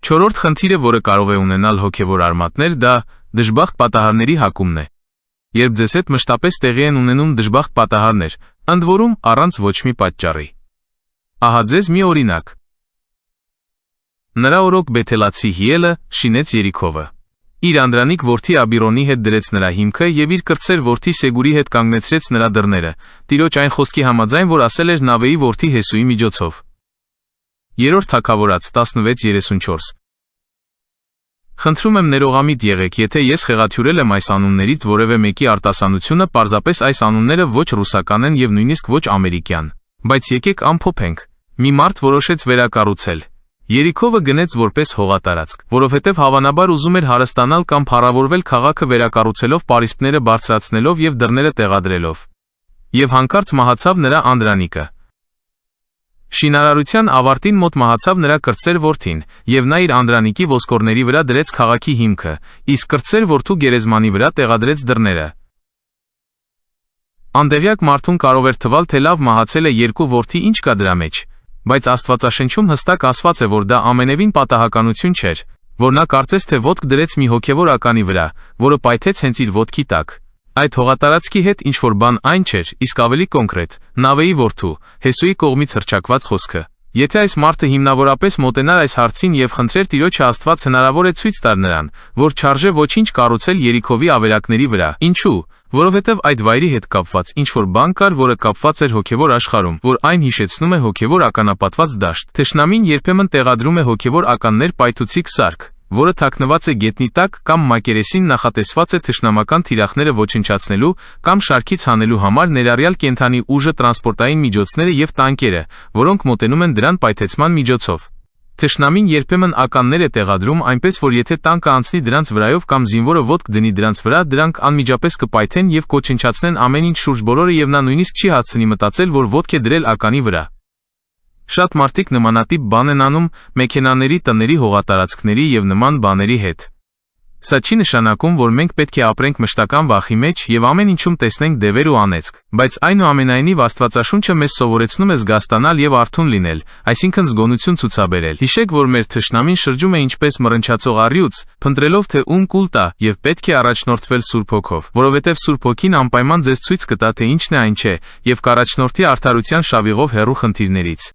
Չորրորդ խնդիրը, որը կարող է ունենալ հոգևոր արմատներ, դա դժբախտ պատահարների հակումն է։ Երբ ձեզ հետ մշտապես տեղի են ունենում դժբախտ պատահարներ, ընդ որում առանց ոչ մի պատճառի։ Ահա ձեզ մի օրինակ։ Նրա օրոք Բեթելացի Հիելը շինեց Երիքովը։ Իր անդրանիկ որդի Աբիրոնի հետ դրեց նրա հիմքը և իր կրտսեր որդի Սեգուրի հետ կանգնեցրեց նրա դռները, Տիրոջ այն խոսքի համաձայն, որ ասել էր Նավեի որդի Հեսուի միջոցով։ Երրորդ Թագավորաց 16:34։ Խնդրում եմ ներողամիտ եղեք, եթե ես խեղաթյուրել եմ այս անուններից որևէ մեկի արտասանությունը, պարզապես այս անունները ոչ ռուսական են և նույնիսկ ոչ ամերիկյան, բայց եկեք ամփոփենք։ Մի մարդ որոշեց վերակառուցել։ Երիքովը գնեց որպես հողատարածք, որովհետև հավանաբար ուզում էր հարստանալ կամ փառավորվել քաղաքը վերակառուցելով, պարիսպները բարձրացնելով և դռները տեղադրելով։ Եվ հանկարծ մահացավ նրա անդրանիկը։ Շինարարության ավարտին մոտ մահացավ նրա կրտսեր որդին, և նա իր անդրանիկի ոսկորների վրա դրեց քաղաքի հիմքը, իսկ կրտսեր որդու գերեզմանի վրա տեղադրեց դռները։ Անդեղյակ մարդուն կարող էր թվալ, թե լավ մահացել է երկու որդի, ինչ կա դրա մեջ, բայց Աստվածաշնչում հստակ ասված է, որ դա ամենևին պատահականություն չէր, որ նա կարծես թե ոտք դրեց մի հոգևոր ականի վրա, որը պայթեց հենց իր ոտքի տակ։ Այդ հողատարածքի հետ ինչ-որ բան այն չէր, իսկ ավելի կոնկրետ, Նավեի որդու, Հեսուի կողմից հռչակված խոսքը։ Եթե այս մարդը հիմնավորապես մոտենար այս հարցին և խնդրեր Տիրոջը Աստված, հնարավոր է ցույց տար նրան, որ չարժե ոչինչ կառուցել Երիքովի ավերակների վրա։ Ինչու՞։ Որովհետև այդ վայրի հետ կապված ինչ-որ բան կար, որը կապված էր հոգևոր աշխարհում, որ այն հիշեցնում է հոգևոր ականապատված դաշտ։ Թշնամին երբեմն տեղադրում է հոգևոր ականներ պայթուցիկ սարք, որը թաքնված է գետնի տակ, կամ մակերեսին նախատեսված է թշնամական թիրախները ոչնչացնելու կամ շարքից հանելու համար, ներառյալ կենդանի ուժը, տրանսպորտային միջոցները և տանկերը, որոնք մոտենում են դրան պայթեցման միջոցով։ Թշնամին երբեմն ականներ է տեղադրում այնպես, որ եթե տանկը անցնի դրանց վրայով կամ զինվորը ոտք դնի դրանց վրա, դրանք անմիջապես կպայթեն և կոչնչացնեն ամեն ինչ շուրջ բոլորը, և նա նույնիսկ չի հասցնի մտածել, որ ոտք է դրել ականի վրա։ Շատ մարդիկ նմանատիպ բան են անում մեքենաների, տների, հողատարածքների և նման բաների հետ։ Սա չի նշանակում, որ մենք պետք է ապրենք մշտական վախի մեջ և ամեն ինչում տեսնենք դևեր ու անեծք, բայց այնուամենայնիվ Աստվածաշունչը մեզ սովորեցնում է զգաստանալ և արթուն լինել, այսինքն զգոնություն ցուցաբերել։ Հիշեք, որ մեր թշնամին շրջում է ինչպես մռնչացող առյուծ, փնտրելով թե ում կուլ տա, և պետք է առաջնորդվել Սուրբ Հոգով, որովհետև Սուրբ Հոգին անպայման ձեզ ցույց կտա, թե ինչն է, այն չէ, և կառաջնորդի արդարության շավիղով հեռու խնդիրներից։